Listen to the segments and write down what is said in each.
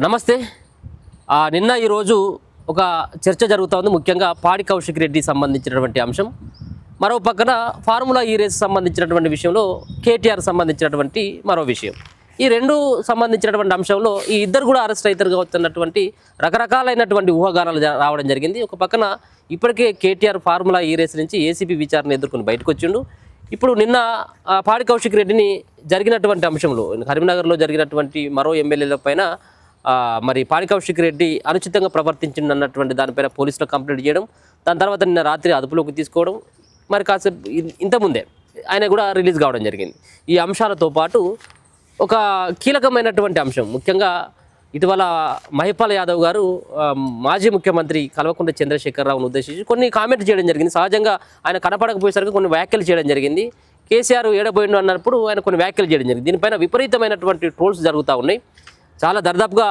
నమస్తే. నిన్న ఈరోజు ఒక చర్చ జరుగుతూ ఉంది, ముఖ్యంగా పాడి కౌశిక్ రెడ్డి సంబంధించినటువంటి అంశం. మరో పక్కన ఫార్ములా ఈ రేస్ సంబంధించినటువంటి విషయంలో కేటీఆర్ సంబంధించినటువంటి మరో విషయం. ఈ రెండు సంబంధించినటువంటి అంశంలో ఈ ఇద్దరు కూడా అరెస్ట్ అవుతారు కావచ్చున్నటువంటి రకరకాలైనటువంటి ఊహాగానాలు రావడం జరిగింది. ఒక పక్కన ఇప్పటికే కేటీఆర్ ఫార్ములా ఈ రేస్ నుంచి ఏసీబీ విచారణ ఎదుర్కొని బయటకు వచ్చిండు. ఇప్పుడు నిన్న పాడి కౌశిక్ రెడ్డిని జరిగినటువంటి అంశంలో కరీంనగర్లో జరిగినటువంటి మరో ఎమ్మెల్యేల పైన మరి పాడి కౌశిక్ రెడ్డి అనుచితంగా ప్రవర్తించిందన్నటువంటి దానిపైన పోలీసులు కంప్లైంట్ చేయడం, దాని తర్వాత నిన్న రాత్రి అదుపులోకి తీసుకోవడం, మరి కాసేపు ఇంతకుముందే ఆయన కూడా రిలీజ్ కావడం జరిగింది. ఈ అంశాలతో పాటు ఒక కీలకమైనటువంటి అంశం, ముఖ్యంగా ఇటీవల మహిపాల్ యాదవ్ గారు మాజీ ముఖ్యమంత్రి కల్వకుంట్ల చంద్రశేఖరరావును ఉద్దేశించి కొన్ని కామెంట్ చేయడం జరిగింది. సహజంగా ఆయన కనపడకపోయేసరికి కొన్ని వ్యాఖ్యలు చేయడం జరిగింది. కేసీఆర్ ఏడబోయిండు అన్నప్పుడు ఆయన కొన్ని వ్యాఖ్యలు చేయడం జరిగింది. దీనిపైన విపరీతమైనటువంటి ట్రోల్స్ జరుగుతూ ఉన్నాయి. చాలా దర్దాపుగా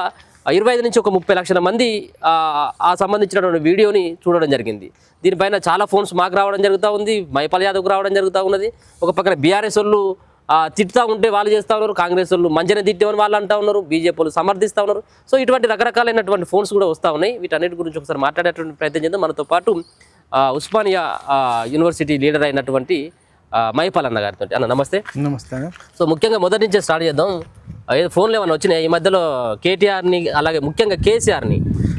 25 నుంచి ఒక 30 లక్షల మంది ఆ సంబంధించినటువంటి వీడియోని చూడడం జరిగింది. దీనిపైన చాలా ఫోన్స్ మాకు రావడం జరుగుతూ ఉంది, మహిపాల్ యాదవ్కు రావడం జరుగుతూ ఉన్నది. ఒక పక్కన బీఆర్ఎస్ వాళ్ళు తిట్టుతూ ఉంటే వాళ్ళు చేస్తూ ఉన్నారు, కాంగ్రెస్ వాళ్ళు మంచిగా తిట్టేమని వాళ్ళు అంటూ ఉన్నారు, బీజేపీ వాళ్ళు సమర్థిస్తూ ఉన్నారు. సో ఇటువంటి రకరకాలైనటువంటి ఫోన్స్ కూడా వస్తూ ఉన్నాయి. వీటన్నిటి గురించి ఒకసారి మాట్లాడేటువంటి ప్రయత్నం చేద్దాం. మనతో పాటు ఉస్మానియా యూనివర్సిటీ లీడర్ అయినటువంటి మహిపాల్ అన్న గారితో. అన్న నమస్తే. నమస్తే. సో ముఖ్యంగా మొదటి నుంచే స్టార్ట్ చేద్దాం. ఫోన్లు ఏమైనా వచ్చినాయి ఈ మధ్యలో కేటీఆర్ని, అలాగే ముఖ్యంగా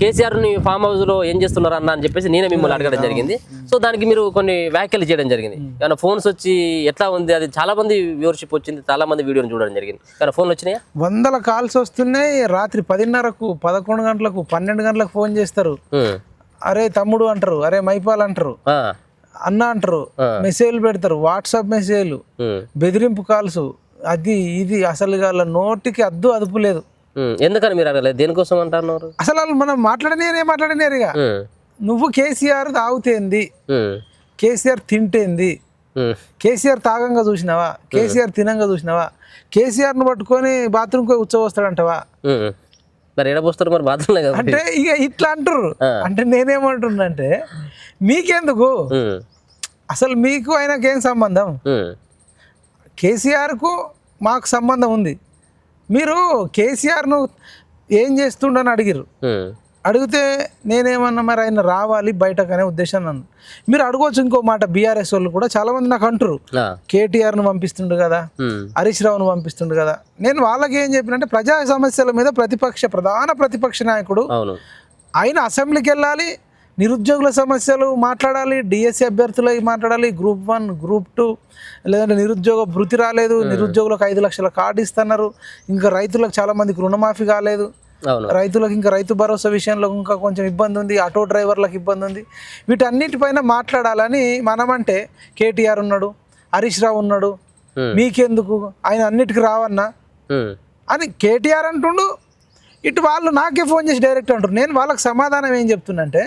కేసీఆర్ని ఫామ్ హౌస్లో ఏం చేస్తున్నారు అన్న అని చెప్పేసి నేనే మిమ్మల్ని అడగడం జరిగింది. సో దానికి మీరు కొన్ని వ్యాఖ్యలు చేయడం జరిగింది. ఏమైనా ఫోన్స్ వచ్చి ఎట్లా ఉంది, అది చాలా మంది వ్యూవర్షిప్ వచ్చింది, చాలా మంది వీడియోని చూడడం జరిగింది. ఏమైనా ఫోన్లు వచ్చినాయా? 100 కాల్స్ వస్తున్నాయి. రాత్రి 10:30కు 11 గంటలకు 12 గంటలకు ఫోన్ చేస్తారు. అరే తమ్ముడు అంటారు, అరే మైపాల్ అంటారు, అన్న అంటారు, మెసేజ్లు పెడతారు, వాట్సాప్ మెసేజ్లు, బెదిరింపు కాల్స్, అది ఇది అసలు వాళ్ళ నోటికి అదుపు లేదు. ఎందుకని మీరు అడగలేదు, దేనికోసం అంటున్నారు? అసలు వాళ్ళు మనం మాట్లాడనేరు ఇక. నువ్వు కేసీఆర్ తాగుతేంది, కేసీఆర్ తింటేంది, కేసీఆర్ తాగంగా చూసినావా, కేసీఆర్ తినంగా చూసినావా, కేసీఆర్ను పట్టుకొని బాత్రూమ్కి వస్తాడంటావా? మరి ఎడబోస్తారు మరి బాత్రూమ్ అంటే ఇక ఇట్లా అంటారు. అంటే నేనేమంటున్నంటే మీకెందుకు, అసలు మీకు ఆయనకేం సంబంధం? కేసీఆర్కు మాకు సంబంధం ఉంది. మీరు కేసీఆర్ను ఏం చేస్తుండని అడిగితే నేనేమన్నా మరి ఆయన రావాలి బయటకు అనే ఉద్దేశం నన్ను. మీరు అడగవచ్చు ఇంకో మాట, బీఆర్ఎస్ వాళ్ళు కూడా చాలా మంది నాకు అంటారు కేటీఆర్ను పంపిస్తుండు కదా, హరీష్ రావును పంపిస్తుండు కదా. నేను వాళ్ళకి ఏం చెప్పినంటే ప్రజా సమస్యల మీద ప్రధాన ప్రతిపక్ష నాయకుడు ఆయన అసెంబ్లీకి వెళ్ళాలి, నిరుద్యోగుల సమస్యలు మాట్లాడాలి, డిఎస్సి అభ్యర్థులకి మాట్లాడాలి, Group 1 Group 2, లేదంటే నిరుద్యోగ భృతి రాలేదు, నిరుద్యోగులకు 5 లక్షల కార్డు ఇస్తున్నారు, ఇంకా రైతులకు చాలా మందికి రుణమాఫీ కాలేదు, రైతులకు ఇంకా రైతు భరోసా విషయంలో ఇంకా కొంచెం ఇబ్బంది ఉంది, ఆటో డ్రైవర్లకు ఇబ్బంది ఉంది. వీటన్నిటిపైన మాట్లాడాలని మనమంటే కేటీఆర్ ఉన్నాడు, హరీష్ రావు ఉన్నాడు, మీకెందుకు, ఆయన అన్నిటికీ రావన్నా అని కేటీఆర్ అంటుండు. ఇటు వాళ్ళు నాకే ఫోన్ చేసి డైరెక్ట్ అంటారు. నేను వాళ్ళకి సమాధానం ఏం చెప్తున్నంటే,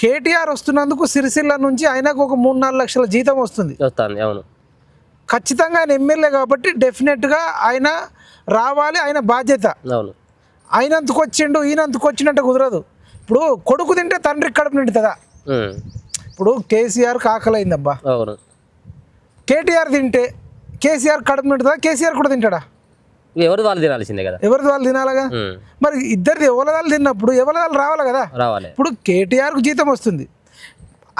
కేటీఆర్ వస్తున్నందుకు సిరిసిల్ల నుంచి ఆయనకు ఒక 3-4 లక్షల జీతం వస్తుంది. ఖచ్చితంగా ఆయన ఎమ్మెల్యే కాబట్టి డెఫినెట్గా ఆయన రావాలి, ఆయన బాధ్యత. ఆయనంతకు వచ్చిండు ఈయనంతకు వచ్చినట్టు కుదరదు. ఇప్పుడు కొడుకు తింటే తండ్రికి కడుపు నిండుతుందా? ఇప్పుడు కేసీఆర్ ఆకలైందబ్బా, కేటీఆర్ తింటే కేసీఆర్ కడుపు నిండుతుందా? కేసీఆర్ కూడా తింటాడా? ఎవరిది వాళ్ళు తినాల్సిందే కదా, ఎవరిది వాళ్ళు తినాలిగా. మరి ఇద్దరిది ఎవరిదాలు తిన్నప్పుడు ఎవరిదాలు రావాలి కదా. ఇప్పుడు కేటీఆర్కు జీతం వస్తుంది,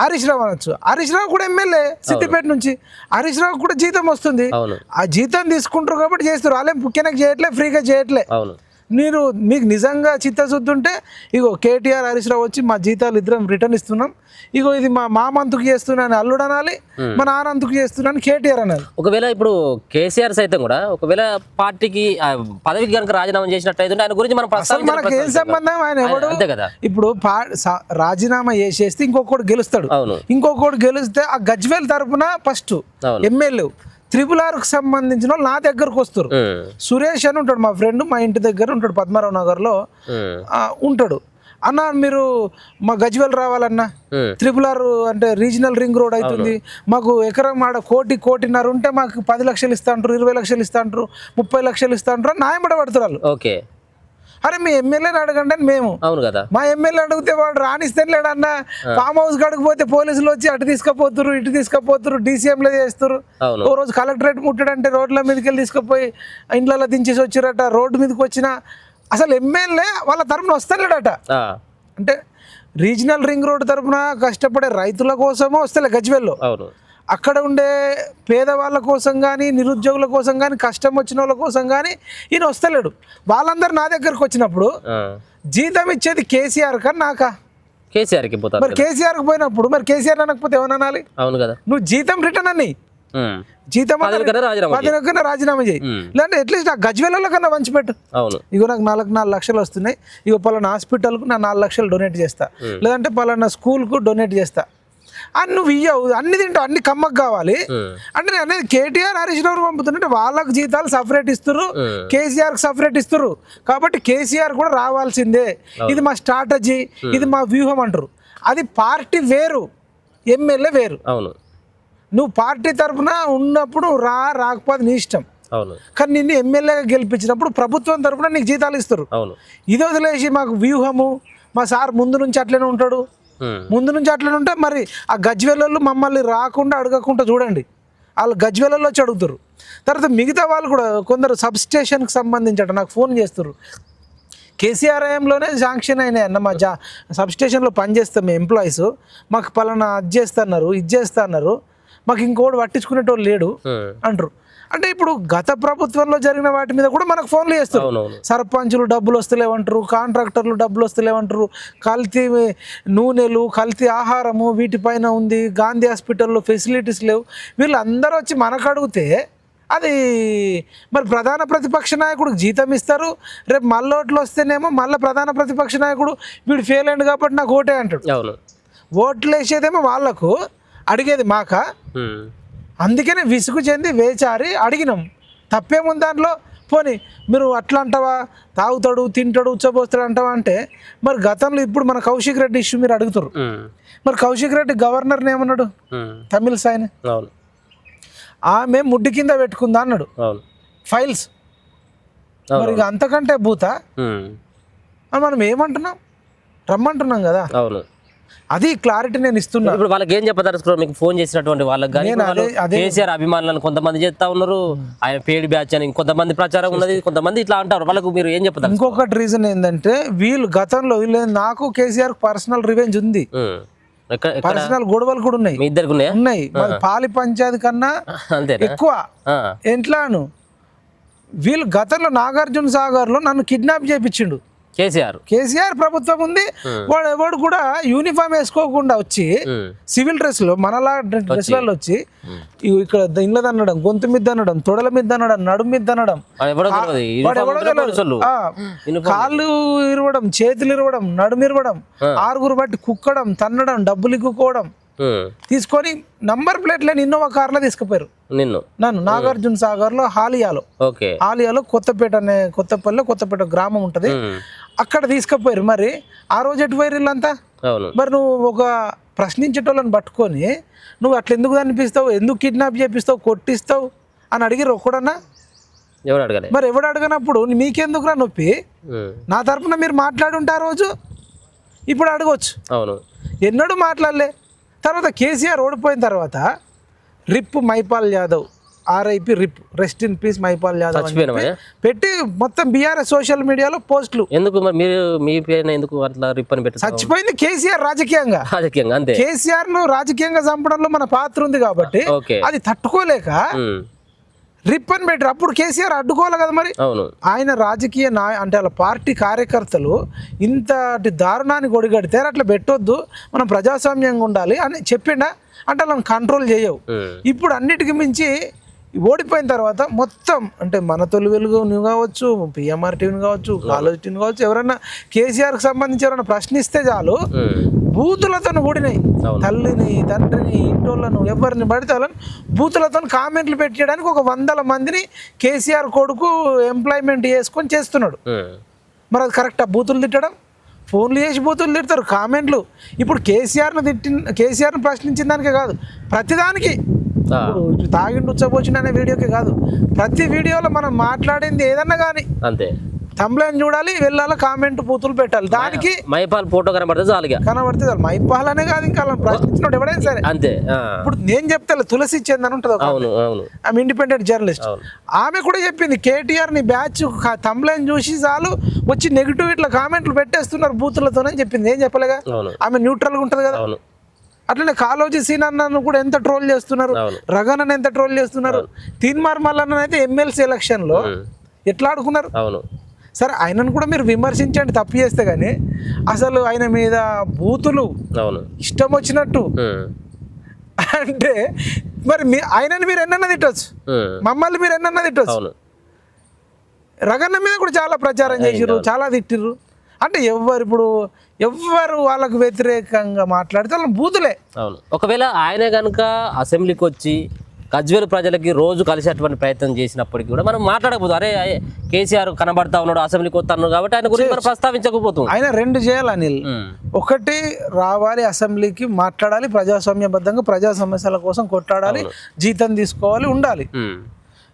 హరీష్ రావు అనొచ్చు, హరీష్ రావు కూడా ఎమ్మెల్యే సిద్దిపేట నుంచి, హరీష్ రావు కూడా జీతం వస్తుంది. ఆ జీతం తీసుకుంటారు కాబట్టి చేస్తారు, వాళ్ళేం ముఖ్యంగా చేయట్లే, ఫ్రీగా చేయట్లే. మీకు నిజంగా చిత్తశుద్ధి ఉంటే ఇగో కేటీఆర్ హరీష్ రావు వచ్చి మా జీతాలు ఇద్దరం రిటర్న్ ఇస్తున్నాం, ఇగో ఇది మా మంతుకు చేస్తున్నాను అల్లుడు అనాలి, మా నాన్నందుకు చేస్తున్నాను కేటీఆర్ అనాలి. ఒకవేళ ఇప్పుడు కేసీఆర్ సైతం కూడా ఒకవేళ పార్టీకి పదవికి కనుక రాజీనామా చేసినట్టు ఆయన గురించి మనం మనకు ఏం సంబంధం, ఆయన ఎవడు అంతే కదా. ఇప్పుడు రాజీనామా చేసేస్తే ఇంకొకటి గెలుస్తాడు, ఇంకొకటి గెలిస్తే ఆ గజ్వేల్ తరపున ఫస్ట్ ఎమ్మెల్యే RRRకు సంబంధించిన వాళ్ళు నా దగ్గరకు వస్తారు. సురేష్ అని ఉంటాడు, మా ఫ్రెండ్, మా ఇంటి దగ్గర ఉంటాడు, పద్మారావు నగర్లో ఉంటాడు. అన్న మీరు మా గజ్వేల్ రావాలన్నా, RRR అంటే రీజనల్ రింగ్ రోడ్ అవుతుంది, మాకు ఎకరం ఆడ 1.5 ఉంటే మాకు 10 లక్షలు ఇస్తా అంటారు, 20 లక్షలు ఇస్తా అంటారు, 30 లక్షలు ఇస్తా అంటారు, న్యాయపడ పడుతున్నారు వాళ్ళు. ఓకే, అరే మీ ఎమ్మెల్యేని అడగండి అని మేము. అవును కదా, మా ఎమ్మెల్యే అడిగితే వాడు రాణిస్తే లేడన్న, ఫామ్ హౌస్ కడిగిపోతే పోలీసులు వచ్చి అటు తీసుకుపోతున్నారు, ఇటు తీసుకుపోతున్నారు, డీసీఎంలో చేస్తారు. ఓ రోజు కలెక్టరేట్ ముట్టాడంటే రోడ్ల మీదకి వెళ్ళి తీసుకుపోయి ఇండ్లలో దించేసి వచ్చారట. రోడ్డు మీదకి వచ్చిన అసలు ఎమ్మెల్యే వాళ్ళ తరపున వస్తలేడట. ఆ, అంటే రీజనల్ రింగ్ రోడ్ తరపున కష్టపడే రైతుల కోసమో వస్తలే గజ్వేల్లో, అవును. అక్కడ ఉండే పేదవాళ్ళ కోసం కానీ నిరుద్యోగుల కోసం కానీ కష్టం వచ్చిన వాళ్ళ కోసం కానీ ఈయన వస్తలేడు. వాళ్ళందరూ నా దగ్గరకు వచ్చినప్పుడు ఆ, జీతం ఇచ్చేది కేసీఆర్ కన్నా నాకా? కేసీఆర్కి పోతారు మరి కేసీఆర్కి పోయినప్పుడు మరి కేసీఆర్ అనకపోతే ఏమన్నా అనాలి? అవును కదా. నువ్వు జీతం రిటర్న్ అని ఉమ్. జీతం పదవి కన్నా రాజీనామా చేయి. పదిన కన్నా రాజీనామా చేయి, లేదంటే అట్లీస్ట్ ఆ గజ్వేలలో కన్నా పంచిపెట్టు. అవును. ఇగో నాకు 4 లక్షలు వస్తున్నాయి, ఇగో పలానా హాస్పిటల్కు నా 4 లక్షలు డొనేట్ చేస్తా, లేదంటే పలానా స్కూల్కు డొనేట్ చేస్తా అని నువ్వు ఇయ్యవు. అన్ని తింటావు, అన్ని కమ్మకు కావాలి అంటే నేను అనేది కేటీఆర్ హరీష్ రావు పంపుతున్నట్టు వాళ్ళకు జీతాలు సపరేట్ ఇస్తున్నారు, కేసీఆర్కి సపరేట్ ఇస్తున్నారు. కాబట్టి కేసీఆర్ కూడా రావాల్సిందే, ఇది మా స్ట్రాటజీ, ఇది మా వ్యూహం అంటారు. అది పార్టీ వేరు, ఎమ్మెల్యే వేరు. అవును. నువ్వు పార్టీ తరఫున ఉన్నప్పుడు రాకపోతే నీ ఇష్టం. అవును. కానీ నిన్ను ఎమ్మెల్యేగా గెలిపించినప్పుడు ప్రభుత్వం తరఫున నీకు జీతాలు ఇస్తారు. అవును. ఇది వదిలేసి మాకు వ్యూహము, మా సార్ ముందు నుంచి అట్లనే ఉంటాడు, ముందు నుంచి అట్లనే ఉంటే మరి ఆ గజ్వేలలో మమ్మల్ని రాకుండా అడగకుండా చూడండి, వాళ్ళు గజ్వేలలో వచ్చి అడుగుతారు. తర్వాత మిగతా వాళ్ళు కూడా కొందరు సబ్స్టేషన్కి సంబంధించి నాకు ఫోన్ చేస్తారు, కేసీఆర్ హయాంలోనే శాంక్షన్ అయినాయి అన్న, మా సబ్స్టేషన్లో పనిచేస్తాం మేము ఎంప్లాయీస్, మాకు పలానా అది చేస్తున్నారు ఇది చేస్తున్నారు, మాకు ఇంకోటి పట్టించుకునేటోళ్ళు లేడు అంటారు. అంటే ఇప్పుడు గత ప్రభుత్వంలో జరిగిన వాటి మీద కూడా మనకు ఫోన్లు చేస్తారు. సర్పంచులు డబ్బులు వస్తలేవంటారు, కాంట్రాక్టర్లు డబ్బులు వస్తలేవంటారు, కల్తీ నూనెలు, కల్తీ ఆహారము వీటిపైన ఉంది, గాంధీ హాస్పిటల్లో ఫెసిలిటీస్ లేవు. వీళ్ళందరూ వచ్చి మనకు అడిగితే అది మరి ప్రధాన ప్రతిపక్ష నాయకుడికి జీతం ఇస్తారు, రేపు మళ్ళోట్లు వస్తేనేమో మళ్ళీ ప్రధాన ప్రతిపక్ష నాయకుడు వీడు ఫెయిల్ అయ్యింది కాబట్టి నాకు ఓటే అంటాడు. ఓట్లు వేసేదేమో వాళ్ళకు, అడిగేది మాక. అందుకనే విసుగు చెంది వేచారి అడిగినాం, తప్పేముంది దాంట్లో? పోనీ మీరు అట్లా అంటావా, తాగుతాడు తింటాడు ఉచ్చబోస్తాడు అంటావా అంటే, మరి గతంలో ఇప్పుడు మన కౌశిక్ రెడ్డి ఇష్యూ మీరు అడుగుతారు, మరి కౌశిక్ రెడ్డి గవర్నర్ని ఏమన్నాడు? తమిళ సాయిని ఆమె ముడ్డి కింద పెట్టుకుందా అన్నాడు ఫైల్స్. మరి ఇక అంతకంటే భూత మనం ఏమంటున్నాం, రమ్మంటున్నాం కదా. అది క్లారిటీ నేను ఇస్తున్నా. ఇప్పుడు వాళ్ళకి ఏం చెప్పదలుచుకున్నారు మీకు ఫోన్ చేసినటువంటి వాళ్ళకి? కానీ కేసీఆర్ అభిమానులను కొంతమంది చేస్తా ఉన్నారు, ఆయన పేడ్ బ్యాచ్ అని కొంతమంది ప్రచారం ఉన్నది, కొంతమంది ఇట్లా అంటారు. వాళ్ళకు మీరు ఏం చెప్పదలుచుకున్నారు? ఇంకొకటి రీజన్ ఏంటంటే వీళ్ళు గతంలో నాకు కేసీఆర్ పర్సనల్ రివెంజ్ ఉంది, పర్సనల్ గొడవలు కూడా ఉన్నాయి, మీ ఇద్దరికి ఉన్నాయి. పాలి పంచాయతీ కన్నా ఎక్కువ. ఎట్లాను వీళ్ళు గతంలో నాగార్జున సాగర్ లో నన్ను కిడ్నాప్ చేయించిండు కేసీఆర్ ప్రభుత్వం ఉంది. వాడు ఎవడు కూడా యూనిఫామ్ వేసుకోకుండా వచ్చి సివిల్ డ్రెస్ లో మనలా డ్రెస్లలో వచ్చి ఇక్కడ ఇండ్ల అనడం, గొంతు మీద అనడం, తొడల మీద అనడం, నడుము మీద అనడం, కాళ్ళు ఇరవడం, చేతులు ఇరవడం, నడుము ఇరవడం, 6 బట్టి కుక్కడం, తన్నడం, డబ్బులు ఇక్కుకోవడం, తీసుకొని నంబర్ ప్లేట్ లేని ఇన్నోవా కార్లో తీసుకుపోయారు నన్ను నాగార్జున సాగర్ లో హాలియాలో కొత్తపల్లి గ్రామం ఉంటది, అక్కడ తీసుకుపోయారు. మరి ఆ రోజు ఎటు పోయారు వీళ్ళంతా? మరి నువ్వు ఒక ప్రశ్నించేటోళ్ళని పట్టుకొని నువ్వు అట్లా ఎందుకు అనిపిస్తావు, ఎందుకు కిడ్నాప్ చేపిస్తావు, కొట్టిస్తావు అని అడిగిరు ఒక్కడన్నా? మరి ఎవడు అడగనప్పుడు మీకెందుకురా నొప్పి? నా తరపున మీరు మాట్లాడి ఉంటే ఆ రోజు, ఇప్పుడు అడగవచ్చు. ఎన్నడూ మాట్లాడలే. తర్వాత కేసీఆర్ ఓడిపోయిన తర్వాత RIP Maipal Yadav, RIP RIP, rest in peace Maipal Yadav పెట్టి మొత్తం బీఆర్ఎస్ సోషల్ మీడియాలో పోస్టులు. ఎందుకు మీరు మీ పేరు ఎందుకు అట్లా రిప్ అని పెట్టి? చచ్చిపోయింది కేసీఆర్ రాజకీయంగా అంతే. కేసీఆర్ ను రాజకీయంగా చంపడంలో మన పాత్ర ఉంది కాబట్టి అది తట్టుకోలేక రిప్ అని పెట్టారు. అప్పుడు కేసీఆర్ అడ్డుకోవాలి కదా. మరి ఆయన రాజకీయ అంటే వాళ్ళ పార్టీ కార్యకర్తలు ఇంతటి దారుణాన్ని కొడిగడితే అట్లా పెట్టొద్దు, మనం ప్రజాస్వామ్యంగా ఉండాలి అని చెప్పిండా అంటే వాళ్ళని కంట్రోల్ చేయవు. ఇప్పుడు అన్నిటికీ మించి ఓడిపోయిన తర్వాత మొత్తం అంటే మన తొలి వెలుగు నువ్వు కావచ్చు, PMR టీవీ కావచ్చు, కాలేజ్ టీవీ కావచ్చు, ఎవరైనా కేసీఆర్కి సంబంధించి ఎవరైనా ప్రశ్నిస్తే చాలు బూతులతో కూడినాయి. తల్లిని, తండ్రిని, ఇంటోళ్ళను, ఎవరిని పడితే వాళ్ళని బూతులతో కామెంట్లు పెట్టడానికి ఒక 100 మందిని కేసీఆర్ కొడుకు ఎంప్లాయ్మెంట్ చేసుకొని చేస్తున్నాడు. మరి అది కరెక్టా? బూతులు తిట్టడం, ఫోన్లు చేసి బూతులు తిడతారు, కామెంట్లు. ఇప్పుడు కేసీఆర్ని ప్రశ్నించిన దానికే కాదు, ప్రతిదానికి తాగిండు ఉచ్చబోచిండు అనే వీడియోకే కాదు, ప్రతి వీడియోలో మనం మాట్లాడింది ఏదన్నా కానీ తమ్లైన్ చూడాలి, వెళ్ళాలి, కామెంట్ బూతులు పెట్టాలి. దానికి మైపాల్ ఫోటో కనబడితే చాలుగా కనబడితే చాలు. మైపాలనే కాదు, ఇంకా అలా ప్రశ్నించినోడు ఎవడైనా సరే అంతే. ఇప్పుడు నేను చెప్తా, తులసి చందన్ ఉంటుంది ఒక అవును అవును ఆమె ఇండిపెండెంట్ జర్నలిస్ట్, ఆమె కూడా చెప్పింది కేటీఆర్ నీ బ్యాచ్ తమ్లైన్ చూసి చాలు వచ్చి నెగిటివ్ ఇట్లా కామెంట్లు పెట్టేస్తున్నారు బూతులతోనని చెప్పింది. ఏం చెప్పలేగా, ఆమె న్యూట్రల్గా ఉంటుంది కదా. అట్లనే కాలోజీ సీన్ అన్నను కూడా ఎంత ట్రోల్ చేస్తున్నారు, రగనని ఎంత ట్రోల్ చేస్తున్నారు, తీన్మార్ మల్లన్న అయితే ఎమ్మెల్సీ ఎలక్షన్లో ఎట్లా ఆడుకున్నారు. సరే ఆయనను కూడా మీరు విమర్శించండి తప్పు చేస్తే, కానీ అసలు ఆయన మీద బూతులు ఇష్టం వచ్చినట్టు అంటే మరి ఆయనని మీరు ఎన్నన్నా తిట్టచ్చు, మమ్మల్ని మీరు ఎన్నన్నా తిట్టచ్చు. రగన్న మీద కూడా చాలా ప్రచారం చేసిర్రు, చాలా తిట్టిర్రు. అంటే ఎవ్వరు వాళ్ళకు వ్యతిరేకంగా మాట్లాడితే వాళ్ళ బూతులే. అవును. ఒకవేళ ఆయన కనుక అసెంబ్లీకి వచ్చి గజ్వేల్ ప్రజలకి రోజు కలిసేటువంటి ప్రయత్నం చేసినప్పటికీ కూడా మనం మాట్లాడకపోతాం. అరే కేసీఆర్ కనబడతా ఉన్నాడు, అసెంబ్లీకి వస్తాను కాబట్టి ఆయన గురించి మనం ప్రస్తావించకపోతాం. ఆయన రెండు చేయాలి అనిల్. ఒకటి రావాలి అసెంబ్లీకి, మాట్లాడాలి, ప్రజాస్వామ్యబద్ధంగా ప్రజా సమస్యల కోసం కొట్లాడాలి, జీతం తీసుకోవాలి, ఉండాలి.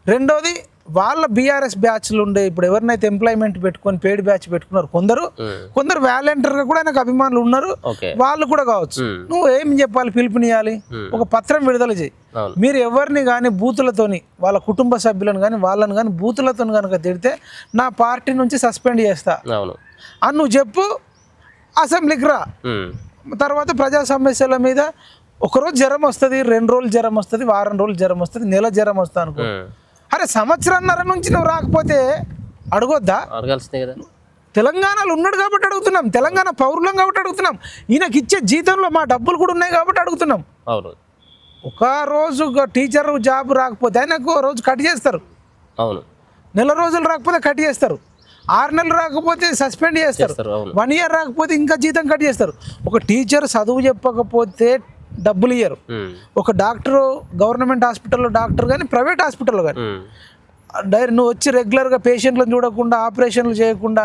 రెండోది వాళ్ళ బీఆర్ఎస్ బ్యాచ్లు ఉండే ఇప్పుడు ఎవరినైతే ఎంప్లాయ్మెంట్ పెట్టుకొని పేడ్ బ్యాచ్ పెట్టుకున్నారు కొందరు వాలంటీర్గా కూడా ఆయనకు అభిమానులు ఉన్నారు, వాళ్ళు కూడా కావచ్చు. నువ్వు ఏం చెప్పాలి, పిలుపునియాలి, ఒక పత్రం విడుదల చేయి. మీరు ఎవరిని కానీ బూతులతోని వాళ్ళ కుటుంబ సభ్యులను కానీ వాళ్ళని కానీ బూతులతో కనుక తిడితే నా పార్టీ నుంచి సస్పెండ్ చేస్తా అని నువ్వు చెప్పు, అసెంబ్లీకి రా. తర్వాత ప్రజా సమస్యల మీద ఒకరోజు జ్వరం వస్తుంది, 2 రోజులు జ్వరం వస్తుంది, వారం రోజులు జ్వరం వస్తుంది, నెల జ్వరం వస్తుంది అనుకో. అరే సంవత్సరంన్నర నుంచి నువ్వు రాకపోతే అడగొద్దా? అడగాల్సిందే కదా. తెలంగాణలో ఉన్నాడు కాబట్టి అడుగుతున్నాం, తెలంగాణ పౌరులం కాబట్టి అడుగుతున్నాం, ఈయనకి ఇచ్చే జీతంలో మా డబ్బులు కూడా ఉన్నాయి కాబట్టి అడుగుతున్నాం. అవును. ఒక రోజు టీచర్ జాబ్ రాకపోతే ఆయనకు రోజు కట్ చేస్తారు. అవును. నెల రోజులు రాకపోతే కట్ చేస్తారు, 6 నెలలు రాకపోతే సస్పెండ్ చేస్తారు, 1 ఇయర్ రాకపోతే ఇంకా జీతం కట్ చేస్తారు. ఒక టీచర్ చదువు చెప్పకపోతే డబ్బులు ఇయ్యరు. ఒక డాక్టరు గవర్నమెంట్ హాస్పిటల్లో డాక్టర్ కానీ ప్రైవేట్ హాస్పిటల్లో కానీ నువ్వు వచ్చి రెగ్యులర్గా పేషెంట్లను చూడకుండా ఆపరేషన్లు చేయకుండా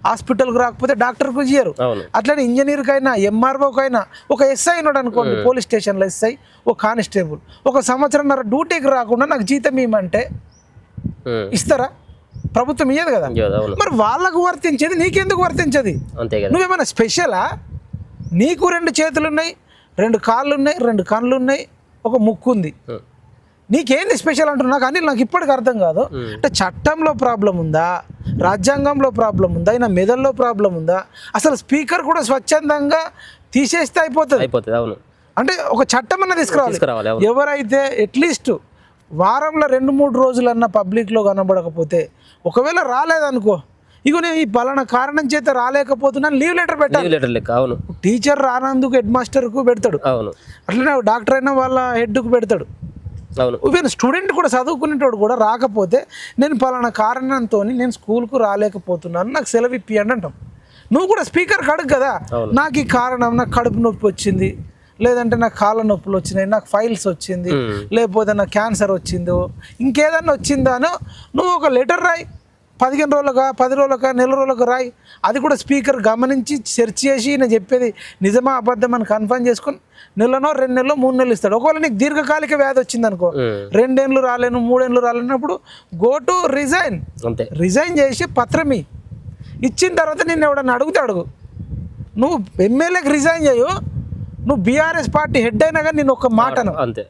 హాస్పిటల్కి రాకపోతే డాక్టర్కు ఇయ్యరు. అట్లనే ఇంజనీర్కైనా ఎంఆర్ఓకైనా ఒక ఎస్ఐ ఉన్నాడు అనుకోండి, పోలీస్ స్టేషన్లో ఎస్ఐ, ఒక కానిస్టేబుల్, ఒక సంవత్సరంన్నర డ్యూటీకి రాకుండా నాకు జీతం ఇవ్వమంటే ఇస్తారా? ప్రభుత్వం ఇయ్యదు కదా. మరి వాళ్ళకు వర్తించేది నీకెందుకు వర్తించది? నువ్వేమైనా స్పెషలా? నీకు 2 చేతులు ఉన్నాయి, 2 కాళ్ళు ఉన్నాయి, 2 కళ్ళు ఉన్నాయి, ఒక ముక్కు ఉంది, నీకేంది స్పెషల్ అంటున్నా? కానీ నాకు ఇప్పటికి అర్థం కాదు. అంటే చట్టంలో ప్రాబ్లం ఉందా, రాజ్యాంగంలో ప్రాబ్లం ఉందా, అయినా మెదల్లో ప్రాబ్లం ఉందా? అసలు స్పీకర్ కూడా స్వచ్ఛందంగా తీసేస్తే అయిపోతుంది. అవును. అంటే ఒక చట్టం అన్న తీసుకురావాలి. ఎవరైతే అట్లీస్ట్ వారంలో 2-3 రోజులన్నా పబ్లిక్లో కనబడకపోతే, ఒకవేళ రాలేదనుకో, ఇగో నేను ఈ పలానా కారణం చేత రాలేకపోతున్నాను, లీవ్ లెటర్ పెట్టాలి. అవును. టీచర్ రానందుకు హెడ్ మాస్టర్కు పెడతాడు, అవును. అట్లనే డాక్టర్ అయినా వాళ్ళ హెడ్కు పెడతాడు. అవును. ఈవెన్ స్టూడెంట్ కూడా చదువుకునేటోడు కూడా రాకపోతే నేను పలానా కారణంతో నేను స్కూల్కు రాలేకపోతున్నాను, నాకు సెలవు ఇప్పియండి అంటాం. నువ్వు కూడా స్పీకర్కి అడుగు కదా, నాకు ఈ కారణం, నాకు కడుపు నొప్పి వచ్చింది, లేదంటే నాకు కాళ్ళ నొప్పులు వచ్చినాయి, నాకు ఫైల్స్ వచ్చింది, లేకపోతే నాకు క్యాన్సర్ వచ్చిందో ఇంకేదన్నా వచ్చిందా అని నువ్వు ఒక లెటర్ రాయి. 15 రోజులుగా, 10 రోజులుగా, నెల రోజులకు రాయి. అది కూడా స్పీకర్ గమనించి సెర్చ్ చేసి నేను చెప్పేది నిజమా అబద్ధం అని కన్ఫర్మ్ చేసుకొని 1 నెలనో 2 నెలలో 3 నెలలు ఇస్తాడు. ఒకవేళ నీకు దీర్ఘకాలిక వ్యాధి వచ్చింది అనుకో, 2 ఏళ్ళు రాలేను, 3 ఏళ్ళు రాలేనప్పుడు గో టు రిజైన్. రిజైన్ చేసి పత్రం ఇచ్చిన తర్వాత నిన్ను ఎవడన్నా అడిగితే అడుగు. నువ్వు ఎమ్మెల్యేకి రిజైన్ చేయు, నువ్వు బీఆర్ఎస్ పార్టీ హెడ్ అయినా కానీ నేను ఒక మాటను అంతే.